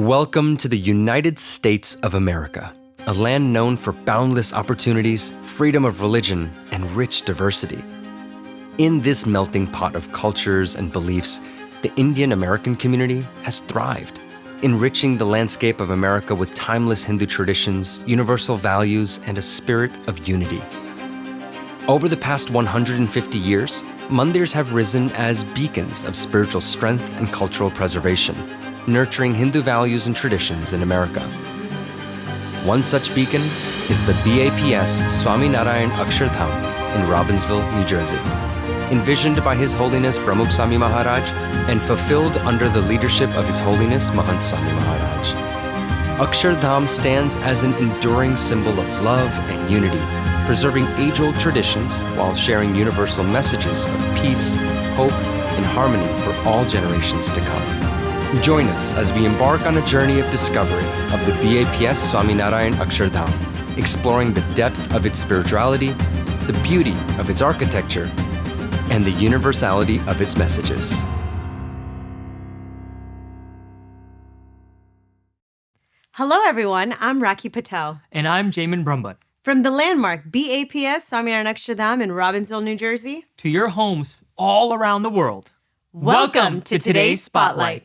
Welcome to the United States of America, a land known for boundless opportunities, freedom of religion, and rich diversity. In this melting pot of cultures and beliefs, the Indian American community has thrived, enriching the landscape of America with timeless Hindu traditions, universal values, and a spirit of unity. Over the past 150 years, mandirs have risen as beacons of spiritual strength and cultural preservation, nurturing Hindu values and traditions in America. One such beacon is the BAPS Swaminarayan Akshardham in Robbinsville, New Jersey. Envisioned by His Holiness Pramukh Swami Maharaj and fulfilled under the leadership of His Holiness Mahant Swami Maharaj. Akshardham stands as an enduring symbol of love and unity, preserving age-old traditions while sharing universal messages of peace, hope, and harmony for all generations to come. Join us as we embark on a journey of discovery of the BAPS Swaminarayan Akshardham, exploring the depth of its spirituality, the beauty of its architecture, and the universality of its messages. Hello everyone, I'm Rakhi Patel. And I'm Jamin Brumbutt. From the landmark BAPS Swaminarayan Akshardham in Robbinsville, New Jersey, to your homes all around the world. Welcome to today's Spotlight.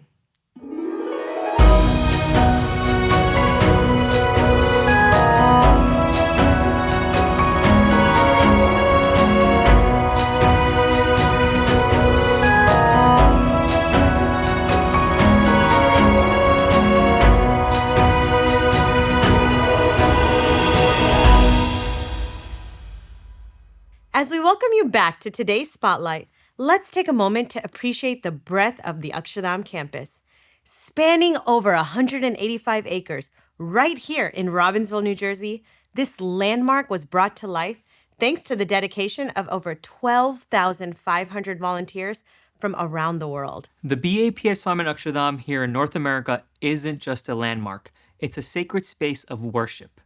As we welcome you back to today's Spotlight, let's take a moment to appreciate the breadth of the Akshardham campus. Spanning over 185 acres, right here in Robbinsville, New Jersey, this landmark was brought to life thanks to the dedication of over 12,500 volunteers from around the world. The BAPS Swaminarayan Akshardham here in North America isn't just a landmark. It's a sacred space of worship.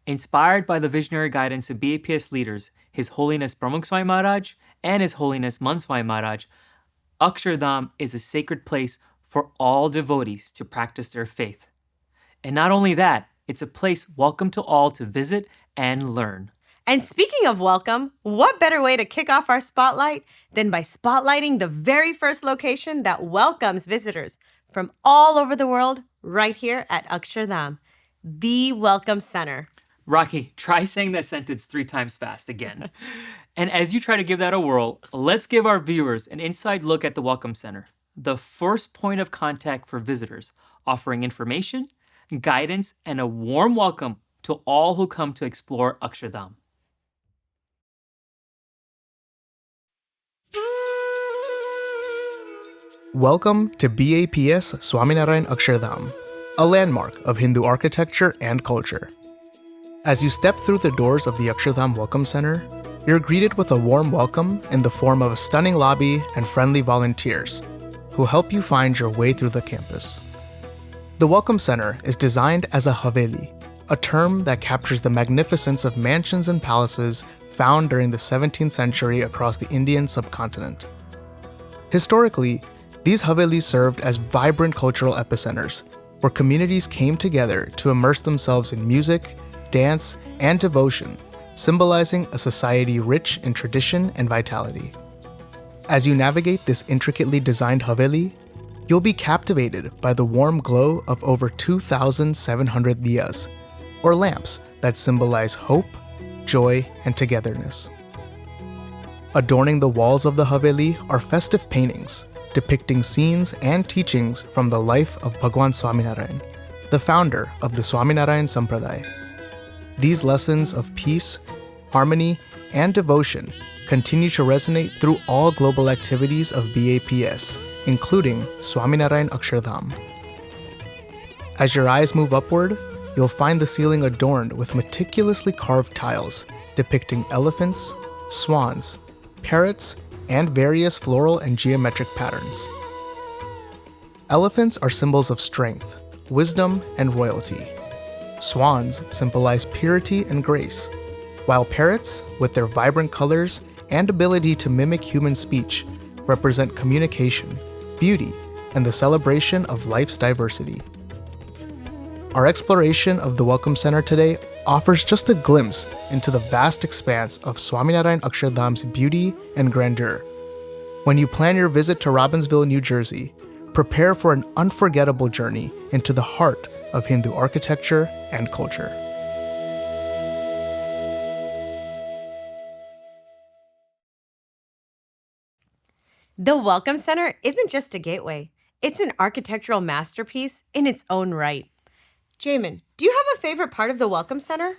Inspired by the visionary guidance of BAPS leaders, His Holiness Pramukh Swami Maharaj and His Holiness Mahant Swami Maharaj, Akshardham is a sacred place for all devotees to practice their faith. And not only that, it's a place welcome to all to visit and learn. And speaking of welcome, what better way to kick off our spotlight than by spotlighting the very first location that welcomes visitors from all over the world right here at Akshardham, the Welcome Center. Rocky, try saying that sentence 3 times fast again. And as you try to give that a whirl, let's give our viewers an inside look at the Welcome Center, the first point of contact for visitors, offering information, guidance, and a warm welcome to all who come to explore Akshardham. Welcome to BAPS Swaminarayan Akshardham, a landmark of Hindu architecture and culture. As you step through the doors of the Akshardham Welcome Center, you're greeted with a warm welcome in the form of a stunning lobby and friendly volunteers who help you find your way through the campus. The Welcome Center is designed as a haveli, a term that captures the magnificence of mansions and palaces found during the 17th century across the Indian subcontinent. Historically, these havelis served as vibrant cultural epicenters where communities came together to immerse themselves in music, dance, and devotion, symbolizing a society rich in tradition and vitality. As you navigate this intricately designed haveli, you'll be captivated by the warm glow of over 2,700 diyas, or lamps that symbolize hope, joy, and togetherness. Adorning the walls of the haveli are festive paintings depicting scenes and teachings from the life of Bhagwan Swaminarayan, the founder of the Swaminarayan Sampradaya. These lessons of peace, harmony, and devotion continue to resonate through all global activities of BAPS, including Swaminarayan Akshardham. As your eyes move upward, you'll find the ceiling adorned with meticulously carved tiles depicting elephants, swans, parrots, and various floral and geometric patterns. Elephants are symbols of strength, wisdom, and royalty. Swans symbolize purity and grace, while parrots, with their vibrant colors and ability to mimic human speech, represent communication, beauty, and the celebration of life's diversity. Our exploration of the Welcome Center today offers just a glimpse into the vast expanse of Swaminarayan Akshardham's beauty and grandeur. When you plan your visit to Robbinsville, New Jersey, prepare for an unforgettable journey into the heart of Hindu architecture and culture. The Welcome Center isn't just a gateway. It's an architectural masterpiece in its own right. Jamin, do you have a favorite part of the Welcome Center?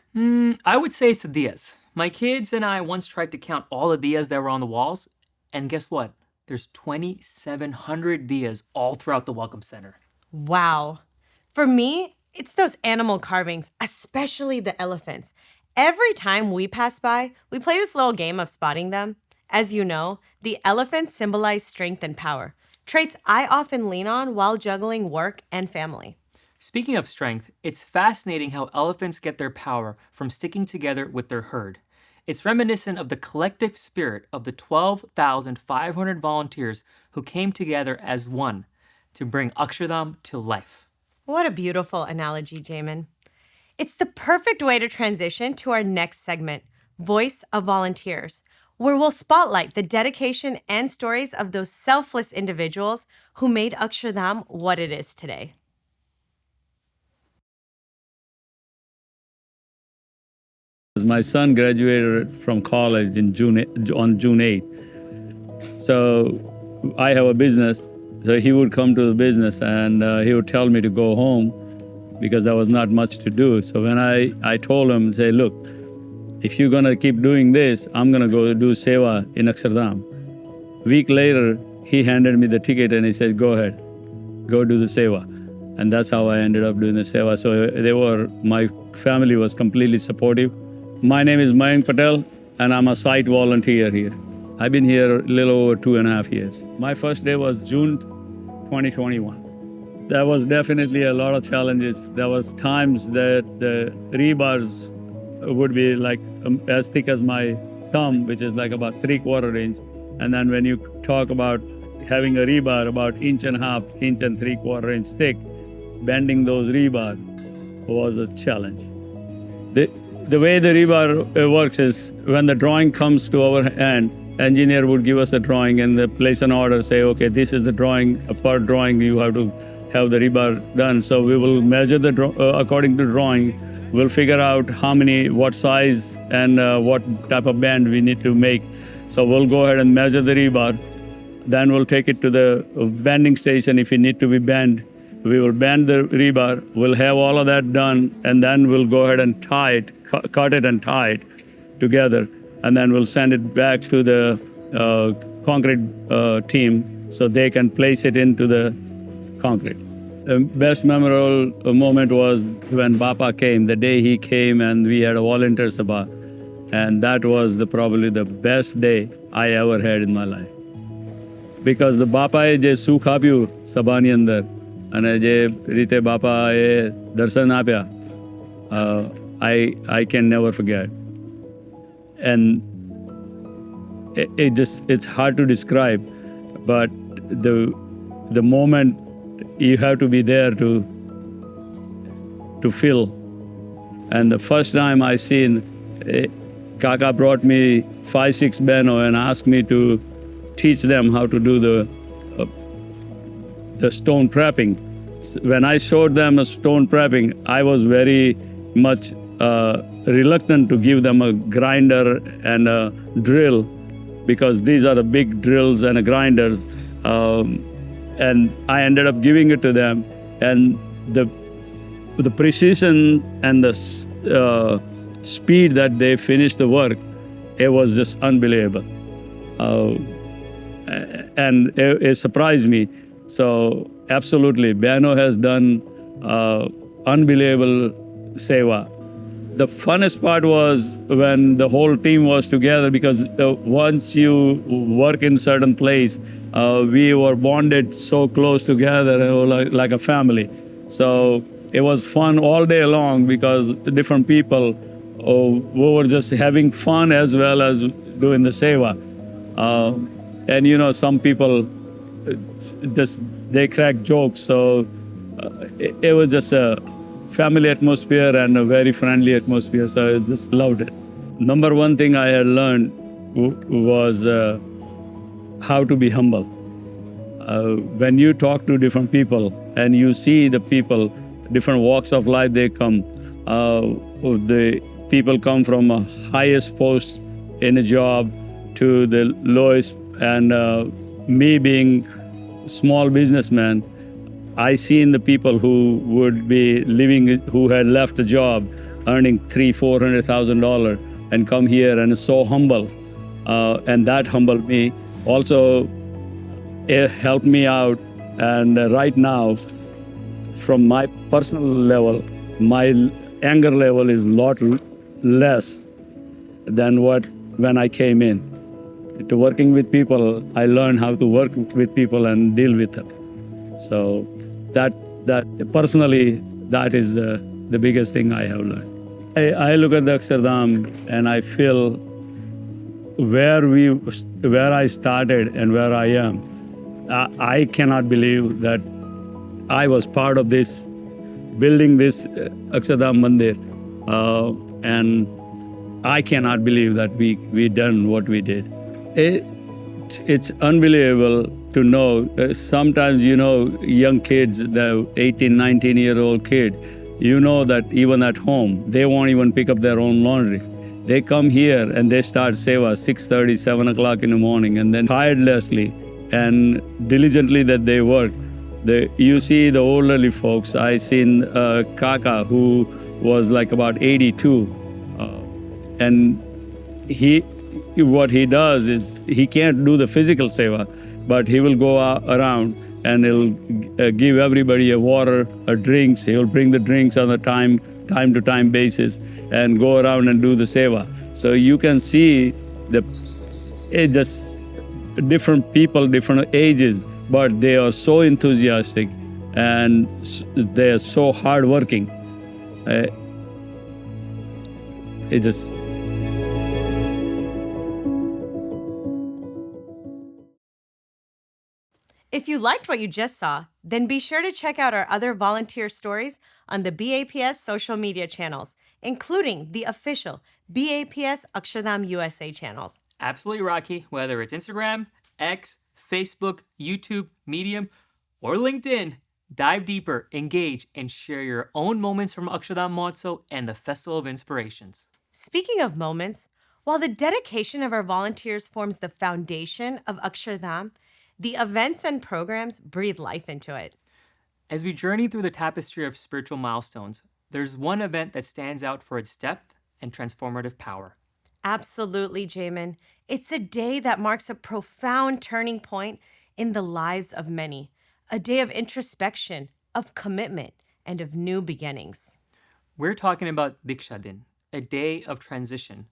I would say it's the diyas. My kids and I once tried to count all the diyas that were on the walls, and guess what? There's 2,700 diyas all throughout the Welcome Center. Wow. For me, it's those animal carvings, especially the elephants. Every time we pass by, we play this little game of spotting them. As you know, the elephants symbolize strength and power, traits I often lean on while juggling work and family. Speaking of strength, it's fascinating how elephants get their power from sticking together with their herd. It's reminiscent of the collective spirit of the 12,500 volunteers who came together as one to bring Akshardham to life. What a beautiful analogy, Jamin. It's the perfect way to transition to our next segment, Voice of Volunteers, where we'll spotlight the dedication and stories of those selfless individuals who made Akshardham what it is today. My son graduated from college on June 8th. So I have a business. So he would come to the business and he would tell me to go home because there was not much to do. So when I told him, say, look, if you're gonna keep doing this, I'm gonna go do seva in Akshardham. Week later, he handed me the ticket and he said, go ahead, go do the seva. And that's how I ended up doing the seva. So my family was completely supportive. My name is Mayank Patel, and I'm a site volunteer here. I've been here a little over 2.5 years. My first day was June 2021. There was definitely a lot of challenges. There was times that the rebars would be like as thick as my thumb, which is like about 3/4 inch. And then when you talk about having a rebar about 1.5 inch, 3/4 inch thick, bending those rebar was a challenge. The way the rebar works is when the drawing comes to our hand, engineer would give us a drawing and they place an order, say, okay, this is the drawing, per drawing you have to have the rebar done. So we will measure according to drawing. We'll figure out what size and what type of bend we need to make. So we'll go ahead and measure the rebar. Then we'll take it to the bending station if it need to be bent. We will bend the rebar, we'll have all of that done, and then we'll go ahead and tie it, cut it and tie it together. And then we'll send it back to the concrete team so they can place it into the concrete. The best memorable moment was when Bapa came, the day he came and we had a volunteer sabha. And that was probably the best day I ever had in my life. Because the Bapa એ જે સુખ આપ્યું સભાની અંદર અને જે રીતે બાપા એ દર્શન આપ્યા, I can never forget. And it's hard to describe, but the moment you have to be there to feel. And the first time I seen, Kaka brought me 5-6 beno and asked me to teach them how to do the stone prepping. When I showed them a stone prepping, I was very much reluctant to give them a grinder and a drill because these are the big drills and grinders. And I ended up giving it to them, and the precision and the speed that they finished the work, it was just unbelievable. And it surprised me. So absolutely, Bano has done unbelievable seva. The funnest part was when the whole team was together, because once you work in certain place, we were bonded so close together, like a family. So it was fun all day long because the different people we were just having fun as well as doing the seva. And some people they crack jokes, so it was just a family atmosphere and a very friendly atmosphere, so I just loved it. Number one thing I had learned was how to be humble. When you talk to different people and you see the people, different walks of life they come, the people come from a highest post in a job to the lowest, and me being small businessman, I seen the people who would be living, who had left a job, earning $300,000-$400,000, and come here and is so humble, and that humbled me. Also, it helped me out, and right now, from my personal level, my anger level is a lot less than when I came in. To working with people, I learned how to work with people and deal with them. So that personally, that is the biggest thing I have learned. I look at the Akshardham and I feel where I started and where I am. I cannot believe that I was part of this, building this Akshardham Mandir, and I cannot believe that we done what we did. It's unbelievable to know. Sometimes, young kids, the 18, 19-year-old kid, that even at home, they won't even pick up their own laundry. They come here and they start seva 6:30, 7 o'clock in the morning, and then tirelessly and diligently that they work. You see the elderly folks. I seen Kaka, who was like about 82, and what he does is he can't do the physical seva, but he will go around and he'll give everybody a water, a drinks. He'll bring the drinks on a time to time basis and go around and do the seva. So you can see just different people, different ages, but they are so enthusiastic and they are so hardworking. If you liked what you just saw, then be sure to check out our other volunteer stories on the BAPS social media channels, including the official BAPS Akshardham USA channels. Absolutely, Rocky. Whether it's Instagram, X, Facebook, YouTube, Medium, or LinkedIn, dive deeper, engage, and share your own moments from Akshardham Mahotsav and the Festival of Inspirations. Speaking of moments, while the dedication of our volunteers forms the foundation of Akshardham, the events and programs breathe life into it. As we journey through the tapestry of spiritual milestones, there's one event that stands out for its depth and transformative power. Absolutely, Jamin. It's a day that marks a profound turning point in the lives of many, a day of introspection, of commitment, and of new beginnings. We're talking about Diksha Din, a day of transition,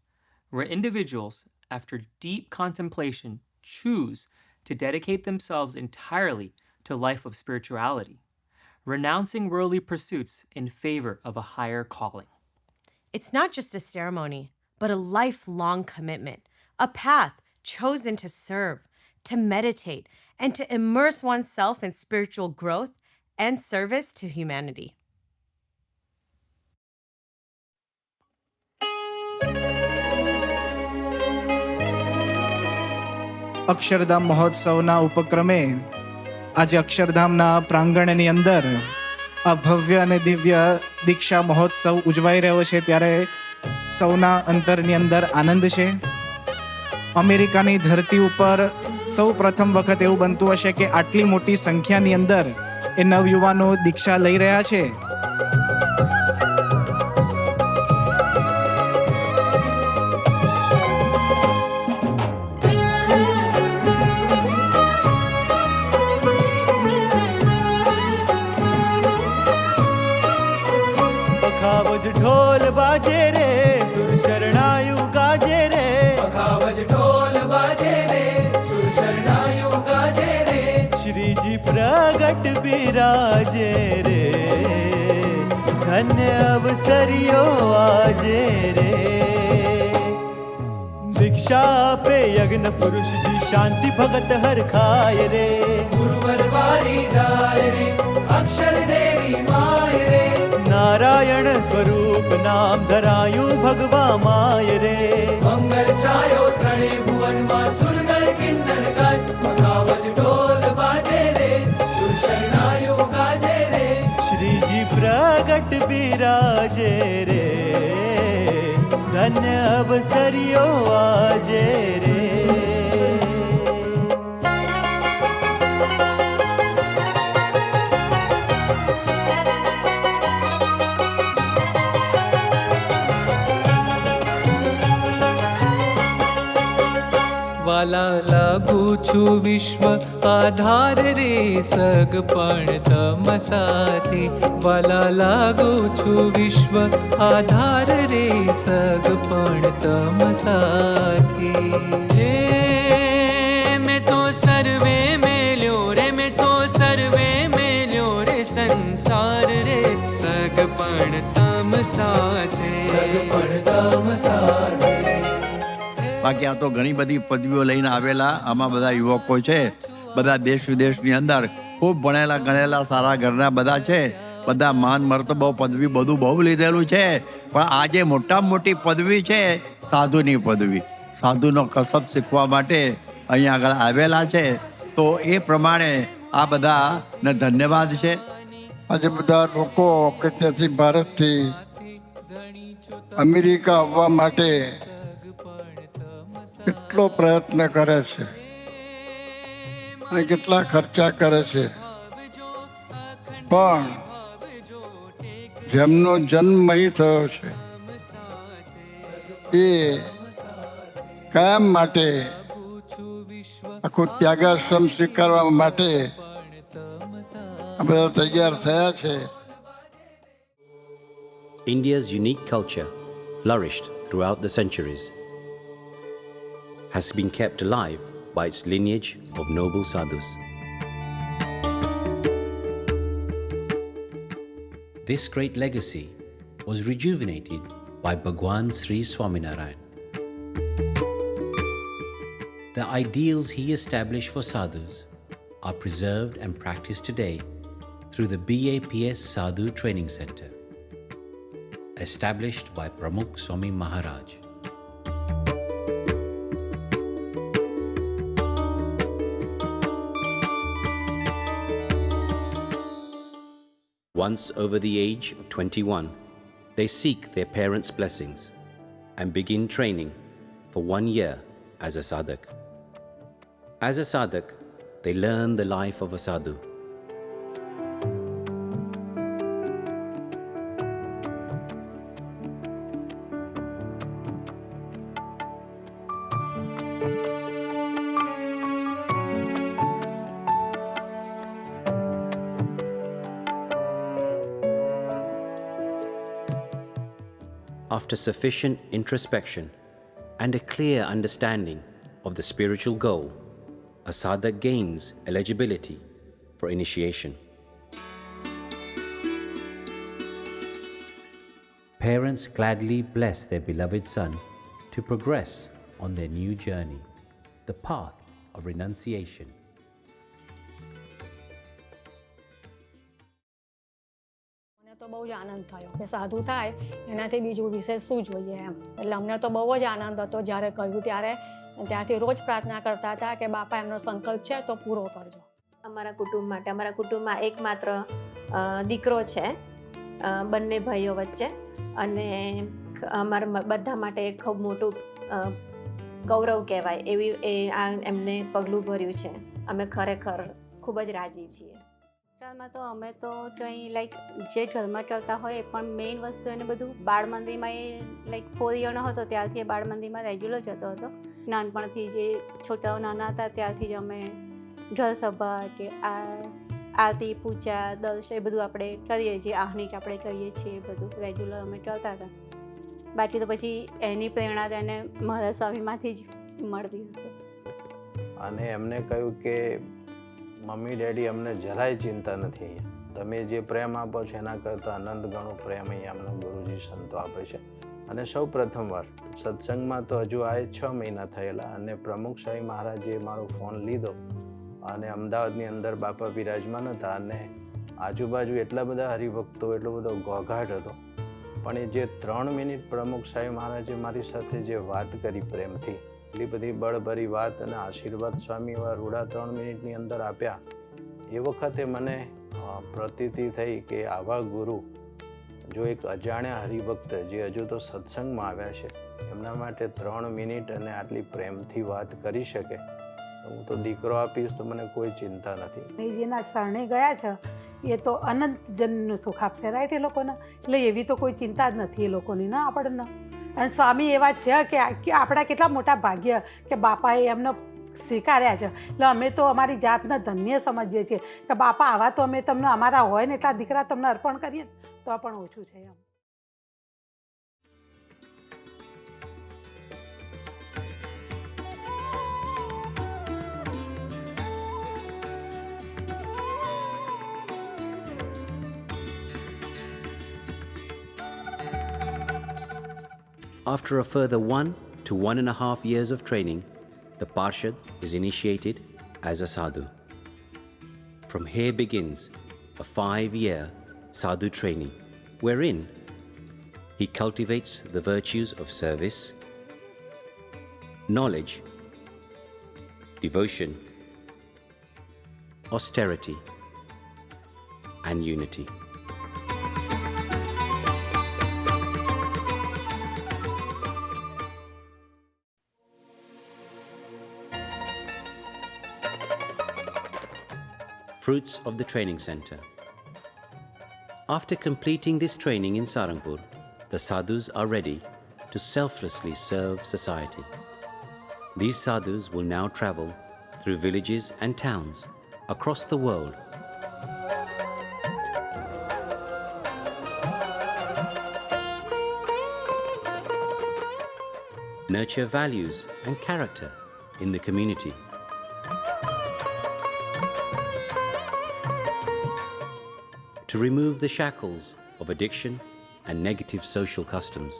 where individuals, after deep contemplation, choose to dedicate themselves entirely to a life of spirituality, renouncing worldly pursuits in favor of a higher calling. It's not just a ceremony, but a lifelong commitment, a path chosen to serve, to meditate, and to immerse oneself in spiritual growth and service to humanity. Akshardham મહોત્સવના ઉપક્રમે આજે અક્ષરધામના પ્રાંગણની અંદર આ ભવ્ય અને દિવ્ય દીક્ષા મહોત્સવ ઉજવાઈ રહ્યો છે, ત્યારે સૌના અંતરની અંદર આનંદ છે. અમેરિકાની ધરતી ઉપર સૌ પ્રથમ વખત એવું બનતું હશે કે આટલી મોટી સંખ્યાની અંદર એ નવયુવાનો દીક્ષા લઈ રહ્યા છે. पखावज ढोल बाजे रे सुर शरणायु गाजे रे पखावज ढोल बाजे रे सुर शरणायु गाजे रे श्री जी प्रगट विराजे रे धन्य अवसरियो आजे रे दीक्षा पे यज्ञ पुरुष जी शांति भगत हर खाए रे गुरुवर बारी जाए रे अक्षर देवी माए रे નારાયણ સ્વરૂપ નામ ધરાયું ભગવા માય રે. મંગલ છાયો ત્રણે ભુવનમાં સુરગણ કિન્નર ગાય મખાવજ ઢોલ બાજે રે સુર શરણાયો ગાજે રે. શ્રીજી પ્રગટ બિરાજે રે ધન્ય અવસર્યો આજે રે. વાલા લાગુ છું વિશ્વ આધાર રે સગપણ તમ સાથે. વાલા લાગુ છું વિશ્વ આધાર રે સગપણ તમ સાથે. જે મેં તો સર્વે મેલ્યો રે મેં તો સર્વે મેલ્યો રે સંસાર રે સગપણ તમ સાથે. સગપણ તમ સાથે. બાકી આ તો ઘણી બધી પદવીઓ લઈને આવેલા આમાં બધા યુવકો છે, બધા દેશ વિદેશની અંદર ખૂબ ભણેલા ગણેલા સારા ઘરના બધા છે, બધા માન મર્તબો પદવી બધું બહુ લીધેલું છે. પણ આજે મોટામાં મોટી પદવી છે સાધુની પદવી. સાધુનો કસબ શીખવા માટે અહીંયા આગળ આવેલા છે. તો એ પ્રમાણે આ બધાને ધન્યવાદ છે. આજે બધા લોકો કે ત્યાંથી ભારતથી અમેરિકા આવવા માટે કેટલો પ્રયત્ન કરે છે અને કેટલા ખર્ચા કરે છે, પણ જેમનો જન્મ અહીં થયો છે એ કાયમ માટે આખું ત્યાગાશ્રમ સ્વીકારવા માટે આ બધા તૈયાર થયા છે. India's unique culture flourished throughout the centuries, has been kept alive by its lineage of noble sadhus. This great legacy was rejuvenated by Bhagwan Sri Swaminarayan. The ideals he established for sadhus are preserved and practiced today through the BAPS Sadhu Training Center, established by Pramukh Swami Maharaj. Once over the age of 21, they seek their parents' blessings and begin training for 1 year as a sadhak. As a sadhak, they learn the life of a sadhu. After sufficient introspection and a clear understanding of the spiritual goal, a sadhak gains eligibility for initiation. Parents gladly bless their beloved son to progress on their new journey, the path of renunciation. તો બહુ જ આનંદ થયો કે સાધુ થાય એનાથી બીજું વિશેષ શું જોઈએ એમ. એટલે અમને તો બહુ જ આનંદ હતો જ્યારે કહ્યું ત્યારે. ત્યારથી રોજ પ્રાર્થના કરતા હતા કે બાપા એમનો સંકલ્પ છે તો પૂરો કરજો. અમારા કુટુંબ માટે, અમારા કુટુંબમાં એકમાત્ર દીકરો છે બંને ભાઈઓ વચ્ચે, અને અમારા બધા માટે ખૂબ મોટું ગૌરવ કહેવાય એવી એમને પગલું ભર્યું છે. અમે ખરેખર ખૂબ જ રાજી છીએ. માં તો અમે તો કંઈ લાઈક જે ઘરમાં ચાલતા હોય એ પણ મેઇન વસ્તુ એને બધું બાળ મંદિરમાં એ લાઈક 4 યરનો હતો ત્યારથી એ બાળ મંદિરમાં રેગ્યુલર જતો હતો. નાનપણથી જે છોટાઓ નાના હતા ત્યારથી જ અમે ઢોલ સભા કે આરતી પૂજા દર્શ એ બધું આપણે કરીએ, જે આહનિક આપણે કરીએ છીએ એ બધું રેગ્યુલર અમે ચાલતા હતા. બાકી તો પછી એની પ્રેરણા તો એને મહારાજ સ્વામીમાંથી જ મળતી હશે. અને એમને કહ્યું કે મમ્મી ડેડી અમને જરાય ચિંતા નથી, અહીંયા તમે જે પ્રેમ આપો છો એના કરતાં અનંત ગણો પ્રેમ અહીંયા અમને ગુરુજી સંતો આપે છે. અને સૌ પ્રથમવાર સત્સંગમાં તો હજુ આ 6 મહિના થયેલા, અને પ્રમુખ સ્વામી મહારાજે મારો ફોન લીધો અને અમદાવાદની અંદર બાપા બિરાજમાન હતા અને આજુબાજુ એટલા બધા હરિભક્તો, એટલો બધો ઘોઘાટ હતો, પણ એ જે 3 મિનિટ પ્રમુખ સાહેબ મહારાજે મારી સાથે જે વાત કરી પ્રેમથી, એટલી બધી બળભરી વાત અને આશીર્વાદ સ્વામી એવા રૂડા 3 મિનિટની અંદર આપ્યા. એ વખતે મને પ્રતીતિ થઈ કે આવા ગુરુ જો એક અજાણ્યા હરિભક્ત જે હજુ તો સત્સંગમાં આવ્યા છે એમના માટે 3 મિનિટ અને આટલી પ્રેમથી વાત કરી શકે, હું તો દીકરો આપીશ તો મને કોઈ ચિંતા નથી. જેના શરણે ગયા છે એ તો અનંત જન્મનું સુખ આપશે, રાઈટ? એ લોકોને એટલે એવી તો કોઈ ચિંતા જ નથી એ લોકોની ના આપણને. અને સ્વામી એવા છે કે આપણા કેટલા મોટા ભાગ્ય કે બાપાએ એમને સ્વીકાર્યા છે. એટલે અમે તો અમારી જાતને ધન્ય સમજીએ છીએ કે બાપા આવા તો અમે તમને અમારા હોય ને એટલા દીકરા તમને અર્પણ કરીએ ને તો પણ ઓછું છે એમ. After a further 1 to 1.5 years of training, the Parshad is initiated as a sadhu. From here begins a 5-year sadhu training, wherein he cultivates the virtues of service, knowledge, devotion, austerity, and unity. Fruits of the Training Center. After completing this training in Sarangpur, the sadhus are ready to selflessly serve society. These sadhus will now travel through villages and towns across the world. Nurture values and character in the community. To remove the shackles of addiction and negative social customs.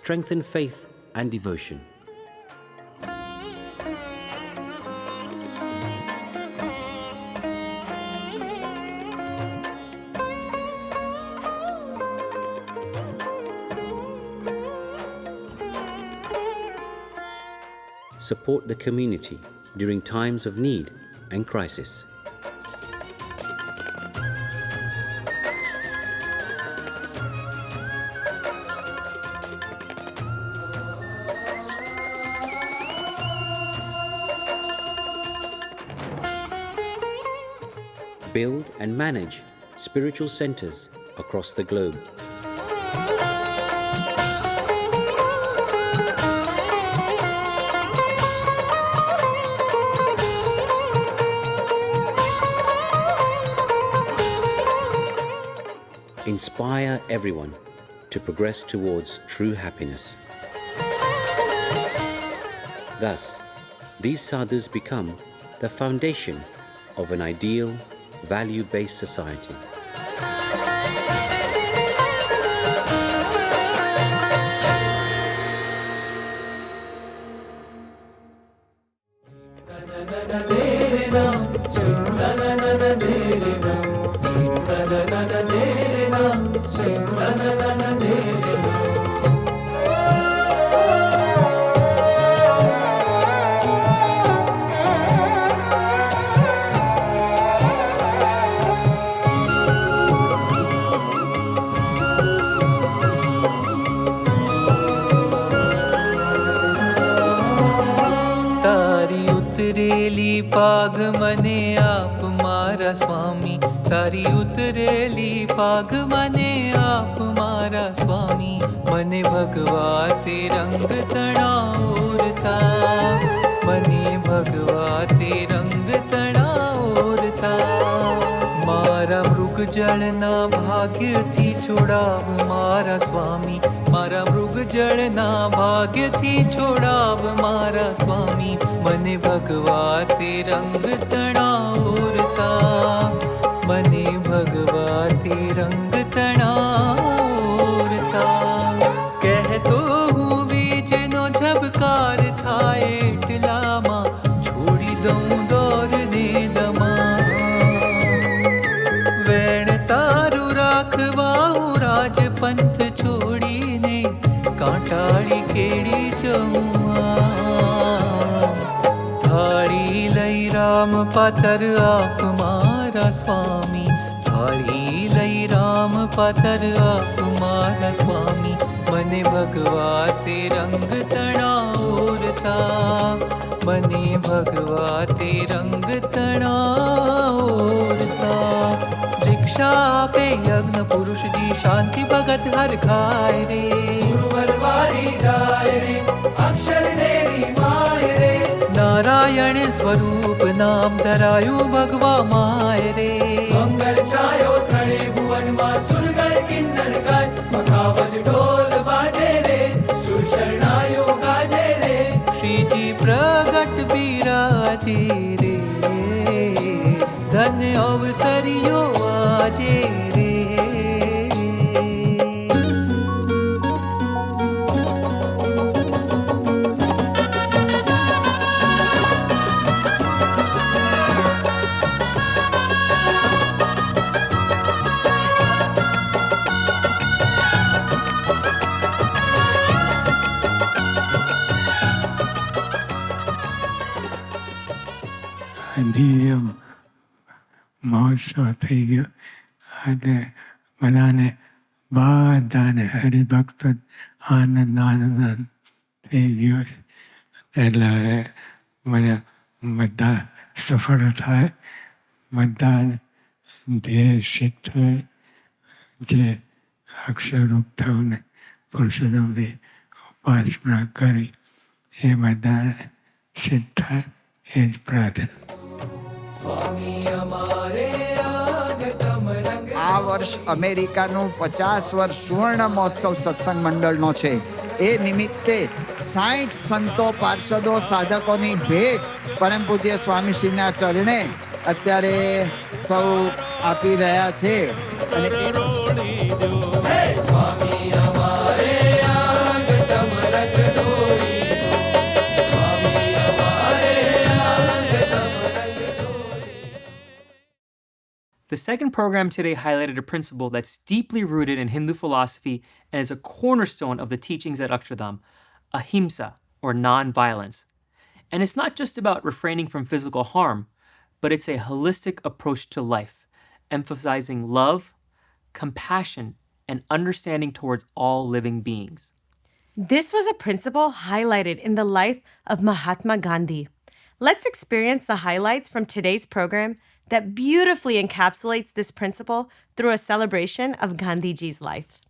Strengthen faith and devotion. Support the community during times of need and crisis. Build and manage spiritual centers across the globe. Inspire everyone to progress towards true happiness. Thus, these sadhus become the foundation of an ideal, value-based society. ઉતરેલી પાઘ મને આપ મારા સ્વામી, તારી ઉતરેલી પાઘ મને આપ મારા સ્વામી, મને ભગવા તે રંગ તણા ઓરતા, મને ભગવા તે રંગ તણા ઓરતા, મારા મૃગ જળના ભાગ્યથી છોડાવ મારા સ્વામી, મારા મૃગ જળના ભાગ્યથી છોડાવ મારા સ્વામી, મને ભગવા તે રંગ તણા ઓરતા, મને ભગવા તે રંગ તણા ઓરતા, કહેતો હું વીજનો ઝબકાર થાય पंथ छोड़ीने कांटाड़ी केड़ी जमुआ थारी लई राम पातर आप मारा स्वामी थारी लई राम पातर आप मारा स्वामी मने भगवा ते रंग तणा ओरता मने भगवा ते रंग तणा ओरता दीक्षा पे यज्ञ पुरुष जी शांति भगत हर खाए रे गुरुवर वारी जाए रे अक्षर देरी माए रे नारायण स्वरूप नाम धरायु भगवा माए रे मंगल छायो थड़े भुवन मा सुरगण किन्नर गाय मखावज ढोल बाजे रे सुर शरणायो गाजे रे श्री जी प्रगट बिराजे रे धन अवसरियो आजे रे મહોત્સવ થઈ ગયો અને બધાને બધાને હરિભક્તો આનંદ આનંદ થઈ ગયો એટલે મને બધા સફળ થાય બધાને ધ્યેય સિદ્ધ થાય જે અક્ષરરૂપ થયું ને પુરુષોત્તમની ઉપાસના કરી એ બધાને સિદ્ધ થાય એ જ પ્રાર્થના. આ વર્ષ અમેરિકાનું 50 વર્ષ સુવર્ણ મહોત્સવ સત્સંગ મંડળનો છે. એ નિમિત્તે 60 સંતો પાર્ષદો સાધકોની ભેટ પરમ પૂજ્ય સ્વામીશ્રીના ચરણે અત્યારે સૌ આપી રહ્યા છે અને The second program today highlighted a principle that's deeply rooted in Hindu philosophy and is a cornerstone of the teachings at Akshardham, ahimsa, or non-violence. And it's not just about refraining from physical harm, but it's a holistic approach to life, emphasizing love, compassion, and understanding towards all living beings. This was a principle highlighted in the life of Mahatma Gandhi. Let's experience the highlights from today's program that beautifully encapsulates this principle through a celebration of Gandhiji's life.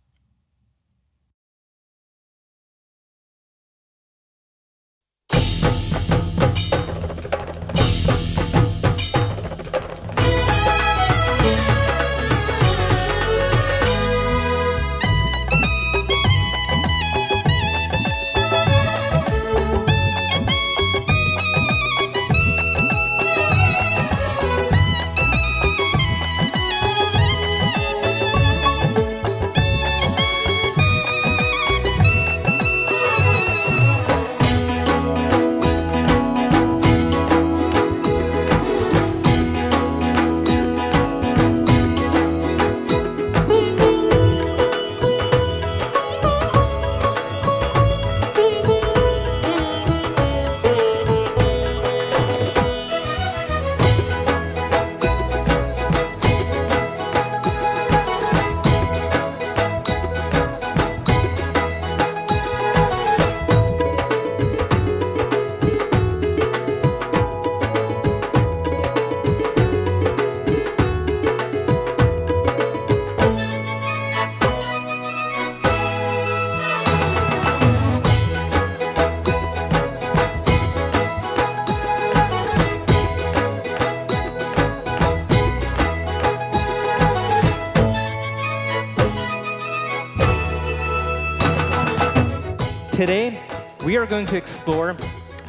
Today, we are going to explore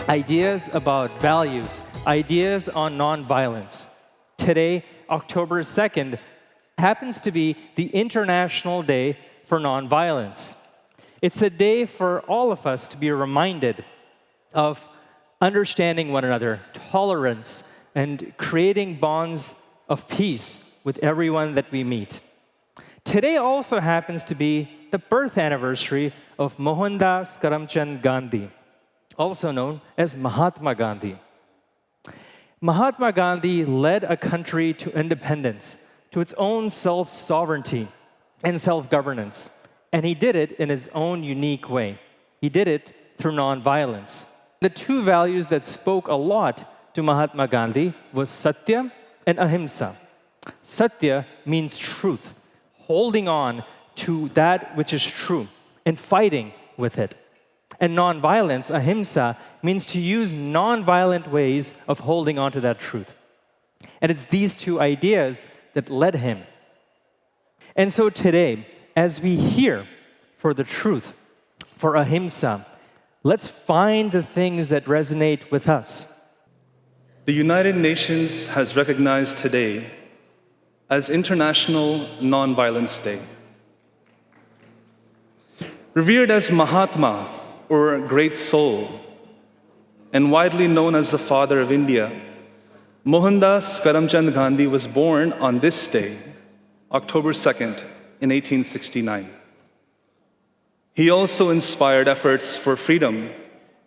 ideas about values, ideas on nonviolence. Today, October 2nd, happens to be the International Day for Nonviolence. It's a day for all of us to be reminded of understanding one another, tolerance, and creating bonds of peace with everyone that we meet. Today also happens to be the birth anniversary of Mohandas Karamchand Gandhi, also known as Mahatma Gandhi. Mahatma Gandhi led a country to independence, to its own self-sovereignty and self-governance. And he did it in his own unique way. He did it through nonviolence. The two values that spoke a lot to Mahatma Gandhi was Satya and Ahimsa. Satya means truth, holding on to that which is true and fighting with it. And nonviolence, Ahimsa, means to use nonviolent ways of holding on to that truth. And it's these two ideas that led him. And so today, as we hear for the truth, for Ahimsa, let's find the things that resonate with us. The United Nations has recognized today as International Nonviolence Day. Revered as Mahatma, or Great Soul, and widely known as the Father of India, Mohandas Karamchand Gandhi was born on this day, October 2nd, in 1869. He also inspired efforts for freedom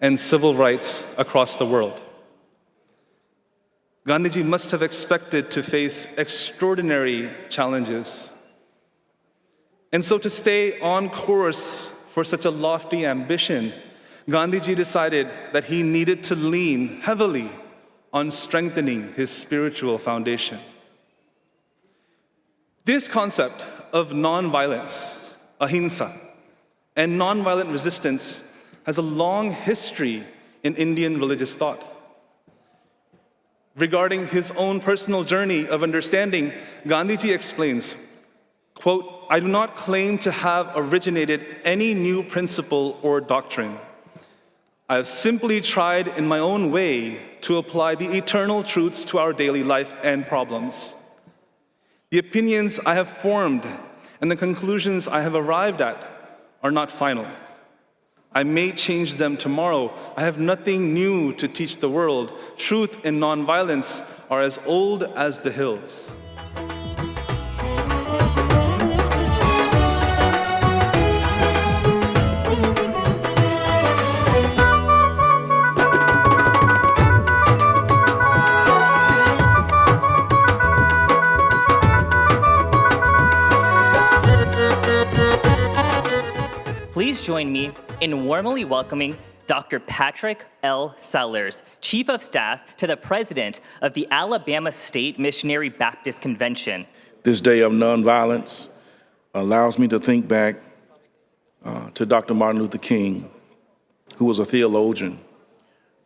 and civil rights across the world. Gandhiji must have expected to face extraordinary challenges. And so to stay on course for such a lofty ambition, Gandhiji decided that he needed to lean heavily on strengthening his spiritual foundation. This concept of nonviolence, ahimsa, and nonviolent resistance has a long history in Indian religious thought. Regarding his own personal journey of understanding, Gandhiji explains, quote, "I do not claim to have originated any new principle or doctrine. I have simply tried in my own way to apply the eternal truths to our daily life and problems. The opinions I have formed and the conclusions I have arrived at are not final. I may change them tomorrow. I have nothing new to teach the world. Truth and nonviolence are as old as the hills." Please join me in warmly welcoming Dr. Patrick L. Sellers, Chief of Staff to the President of the Alabama State Missionary Baptist Convention. This day of nonviolence allows me to think back to Dr. Martin Luther King, who was a theologian,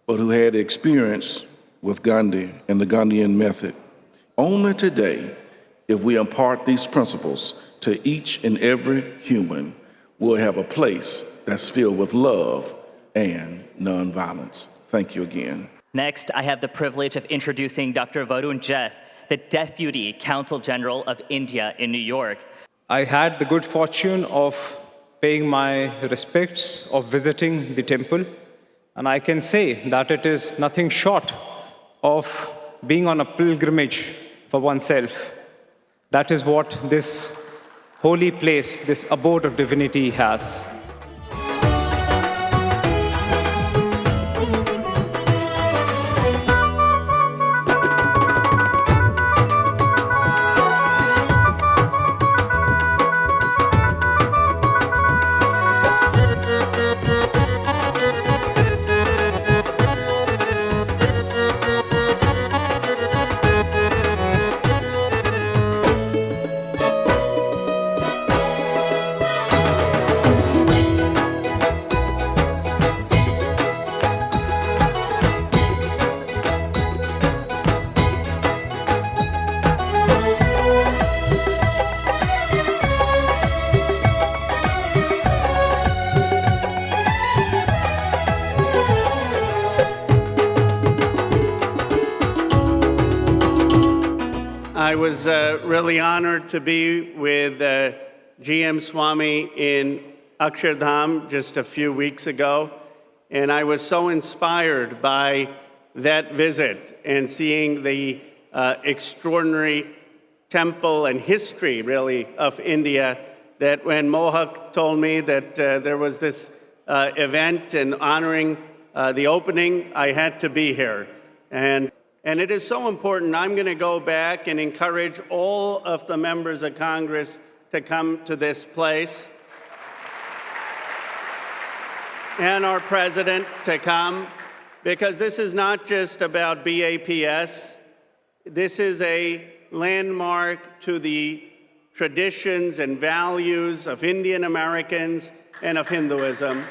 but who had experience with Gandhi and the Gandhian method. Only today, if we impart these principles to each and every human, we'll have a place that's filled with love and nonviolence. Thank you again. Next, I have the privilege of introducing Dr. Varun Jeff, the Deputy Consul General of India in New York. I had the good fortune of paying my respects, of visiting the temple, and I can say that it is nothing short of being on a pilgrimage for oneself. That is what this holy place, this abode of divinity has. I was really honored to be with GM Swami in Akshardham just a few weeks ago, and I was so inspired by that visit and seeing the extraordinary temple and history, really, of India, that when Mohak told me that there was this event in honoring the opening, I had to be here. And it is so important. I'm going to go back and encourage all of the members of Congress to come to this place, and our president to come, because this is not just about BAPS. This is a landmark to the traditions and values of Indian Americans and of Hinduism.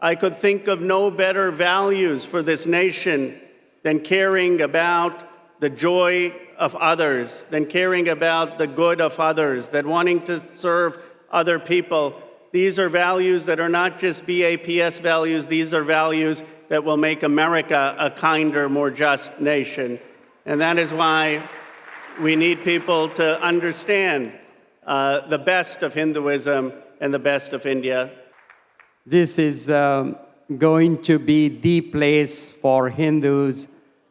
I could think of no better values for this nation than caring about the joy of others, than caring about the good of others, than wanting to serve other people. These are values that are not just BAPS values, these are values that will make America a kinder, more just nation. And that is why we need people to understand the best of Hinduism and the best of India. This is going to be the place for Hindus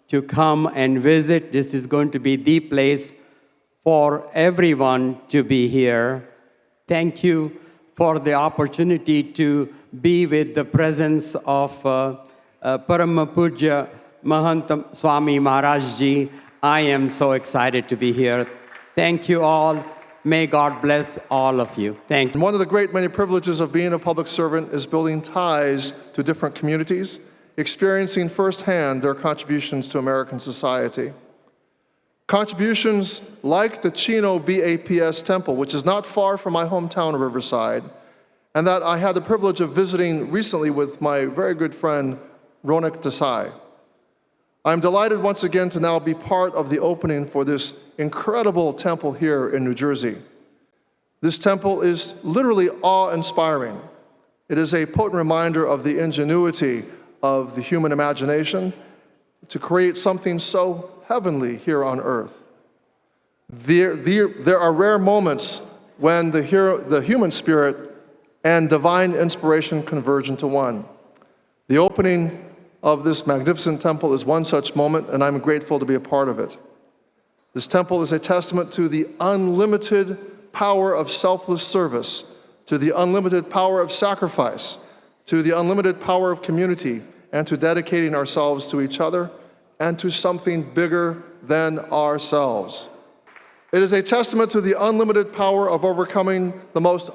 to come and visit. This is going to be the place for everyone to be here. Thank you for the opportunity to be with the presence of Param Pujya Mahant Swami Maharaj Ji. I am so excited to be here. Thank you all. May God bless all of you. Thank you. One of the great many privileges of being a public servant is building ties to different communities, experiencing firsthand their contributions to American society. Contributions like the Chino BAPS Temple, which is not far from my hometown of Riverside, and that I had the privilege of visiting recently with my very good friend, Ronak Desai. I'm delighted once again to now be part of the opening for this incredible temple here in New Jersey. This temple is literally awe-inspiring. It is a potent reminder of the ingenuity of the human imagination to create something so heavenly here on earth. There are rare moments when the human spirit and divine inspiration converge into one. The opening of this magnificent temple is one such moment, and I'm grateful to be a part of it. This temple is a testament to the unlimited power of selfless service, to the unlimited power of sacrifice, to the unlimited power of community, and to dedicating ourselves to each other and to something bigger than ourselves. It is a testament to the unlimited power of overcoming the most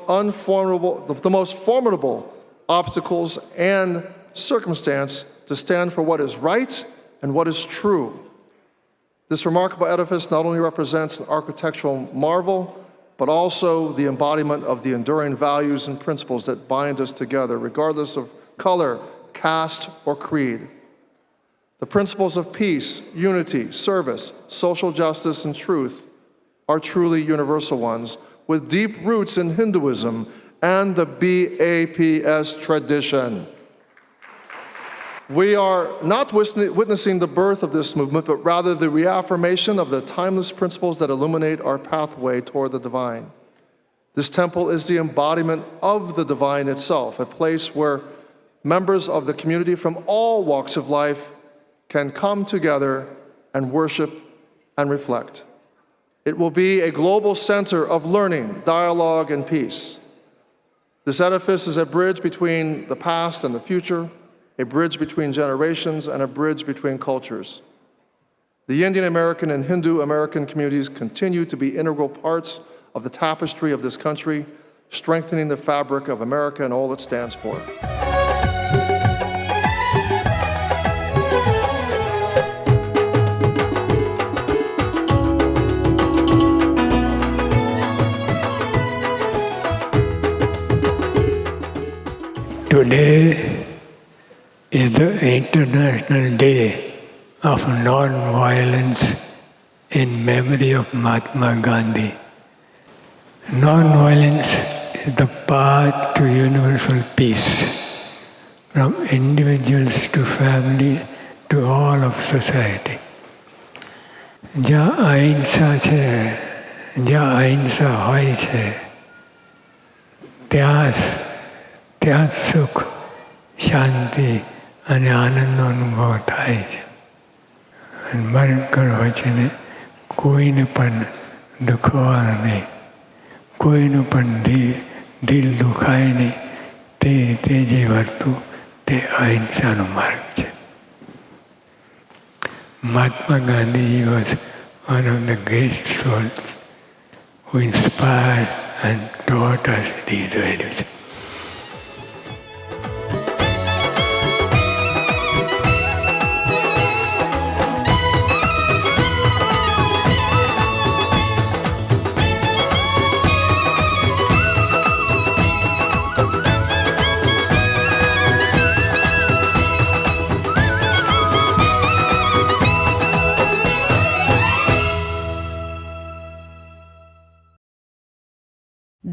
formidable obstacles and circumstance to stand for what is right and what is true. This remarkable edifice not only represents an architectural marvel, but also the embodiment of the enduring values and principles that bind us together, regardless of color, caste, or creed. The principles of peace, unity, service, social justice, and truth are truly universal ones, with deep roots in Hinduism and the BAPS tradition. We are not witnessing the birth of this movement, but rather the reaffirmation of the timeless principles that illuminate our pathway toward the divine. This temple is the embodiment of the divine itself, a place where members of the community from all walks of life can come together and worship and reflect. It will be a global center of learning, dialogue, and peace. This edifice is a bridge between the past and the future, a bridge between generations, and a bridge between cultures. The Indian American and Hindu American communities continue to be integral parts of the tapestry of this country, strengthening the fabric of America and all it stands for. Today is the International Day of Non-Violence in memory of Mahatma Gandhi. Non-violence is the path to universal peace, from individuals to family to all of society. જ્યાં અહિંસા છે, જ્યાં અહિંસા હોય છે, ત્યાં સુખ, શાંતિ અને આનંદનો અનુભવ થાય છે. અને મરણ વચ્ચેને કોઈને પણ દુખવાનું નહીં, કોઈનું પણ દિલ દુખાય નહીં, તે રીતે જે વર્તું તે અહિંસાનો માર્ગ છે. Mahatma Gandhi was one of the great souls who inspired and taught us these values.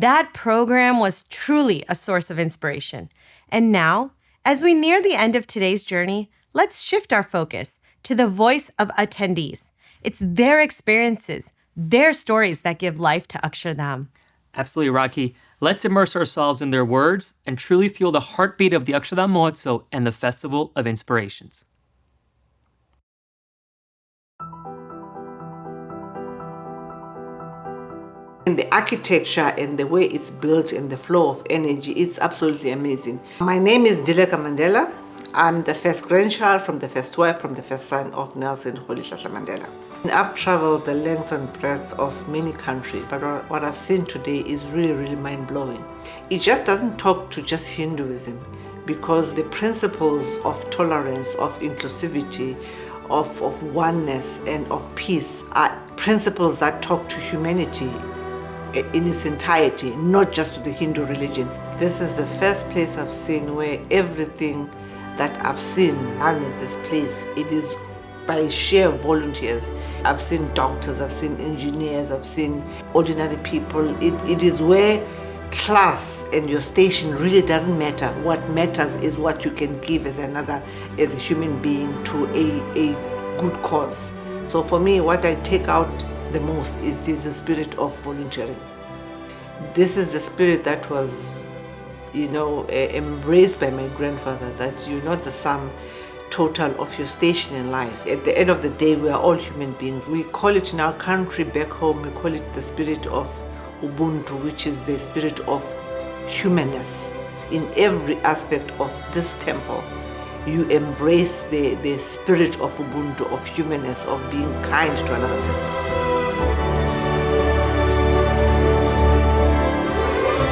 That program was truly a source of inspiration. And now, as we near the end of today's journey, let's shift our focus to the voice of attendees. It's their experiences, their stories that give life to Akshardham. Absolutely, Rocky. Let's immerse ourselves in their words and truly feel the heartbeat of the Akshardham Mahotsav and the Festival of Inspirations. In the architecture and the way it's built and the flow of energy, it's absolutely amazing. My name is Dileka Mandela. I'm the first grandchild from the first wife, from the first son of Nelson Rolihlahla Mandela. I've traveled the length and breadth of many countries, but what I've seen today is really, really mind-blowing. It just doesn't talk to just Hinduism, because the principles of tolerance, of inclusivity, of oneness and of peace are principles that talk to humanity in its entirety, not just to the Hindu religion. This is the first place I've seen where everything that I've seen done in this place, it is by sheer volunteers. I've seen doctors, I've seen engineers, I've seen ordinary people. It is where class and your station really doesn't matter. What matters is what you can give as a human being to a good cause. So for me, what I take out the most is the spirit of volunteering. This is the spirit that was, embraced by my grandfather, that you're not the sum total of your station in life. At the end of the day, we are all human beings. We call it in our country back home, we call it the spirit of Ubuntu, which is the spirit of humanness. In every aspect of this temple, you embrace the spirit of Ubuntu, of humanness, of being kind to another person.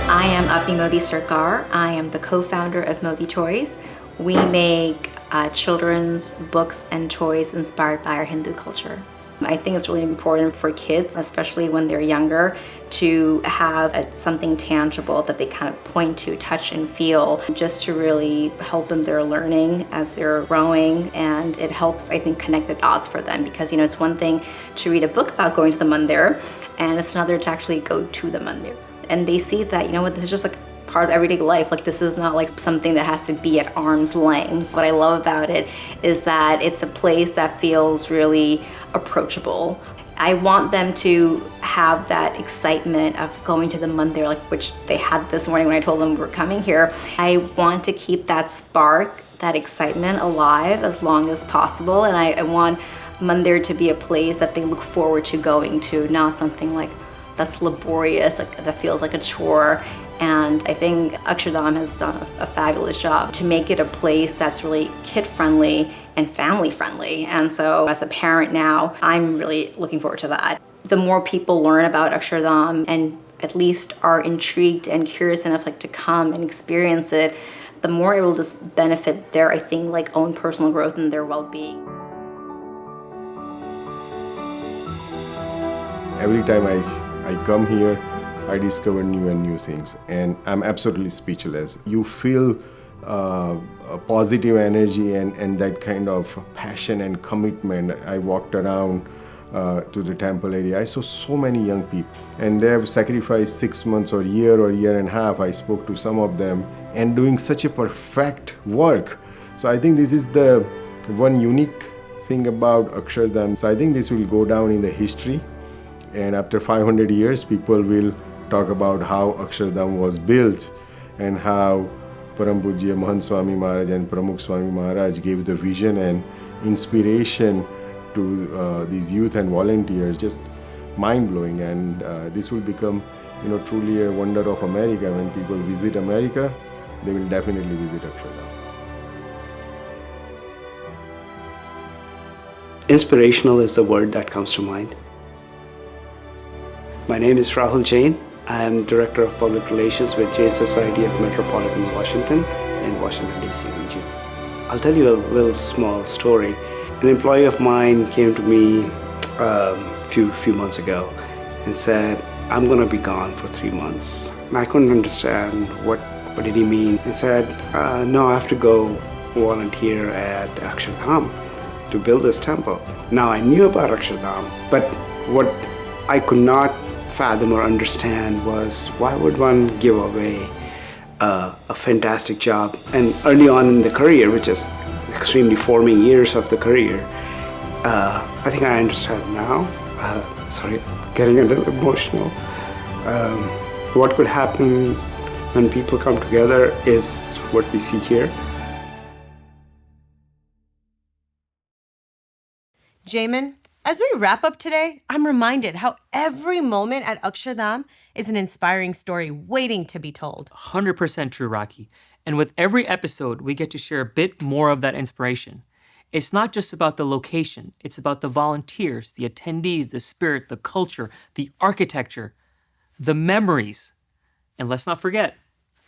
I am Avni Modi Sarkar. I am the co-founder of Modi Toys. We make children's books and toys inspired by our Hindu culture. I think it's really important for kids, especially when they're younger, to have something tangible that they kind of point to, touch and feel, just to really help in their learning as they're growing. And it helps, I think, connect the dots for them, because it's one thing to read a book about going to the mandir, and it's another to actually go to the mandir. And they see that, this is just like part of everyday life. Like, this is not like something that has to be at arm's length. What I love about it is that it's a place that feels really approachable. I want them to have that excitement of going to the mandir, which they had this morning when I told them we're coming here. I want to keep that spark, that excitement alive as long as possible. And I want mandir to be a place that they look forward to going to, not something like that's laborious, that feels like a chore. And I think Akshardham has done a fabulous job to make it a place that's really kid-friendly and family-friendly. And so as a parent now, I'm really looking forward to that. The more people learn about Akshardham and at least are intrigued and curious enough to come and experience it, the more it will just benefit their, I think, own personal growth and their well-being. Every time I come here, I discover new and new things, and I'm absolutely speechless. You feel a positive energy and that kind of passion and commitment. I walked around to the temple area. I saw so many young people, and they have sacrificed 6 months or year and a half. I spoke to some of them, and doing such a perfect work. So I think this is the one unique thing about Akshardham. So I think this will go down in the history, and after 500 years, people will talk about how Akshardham was built and how Param Mahant Swami Maharaj and Pramukh Swami Maharaj gave the vision and inspiration to these youth and volunteers, just mind-blowing. And this will become, truly a wonder of America. When people visit America, they will definitely visit Akshardham. Inspirational is the word that comes to mind. My name is Rahul Jain. I am Director of Public Relations with Jain Society of Metropolitan Washington in Washington, D.C. region. I'll tell you a little small story. An employee of mine came to me a few months ago and said, I'm going to be gone for 3 months. And I couldn't understand what did he mean. He said, no, I have to go volunteer at Akshardham to build this temple. Now I knew about Akshardham, but what I could not fathom or understand was why would one give away a fantastic job? And early on in the career, which is extremely forming years of the career, I think I understand now. Sorry, getting a little emotional. What could happen when people come together is what we see here. Jamin, as we wrap up today, I'm reminded how every moment at Akshardham is an inspiring story waiting to be told. 100% true, Rocky. And with every episode, we get to share a bit more of that inspiration. It's not just about the location. It's about the volunteers, the attendees, the spirit, the culture, the architecture, the memories. And let's not forget,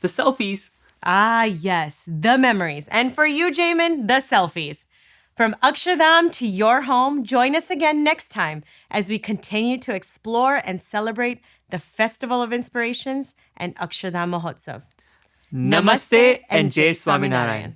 the selfies. Ah, yes, the memories. And for you, Jamin, the selfies. From Akshardham to your home, join us again next time as we continue to explore and celebrate the Festival of Inspirations and Akshardham Mahotsav. Namaste and Jai Swaminarayan.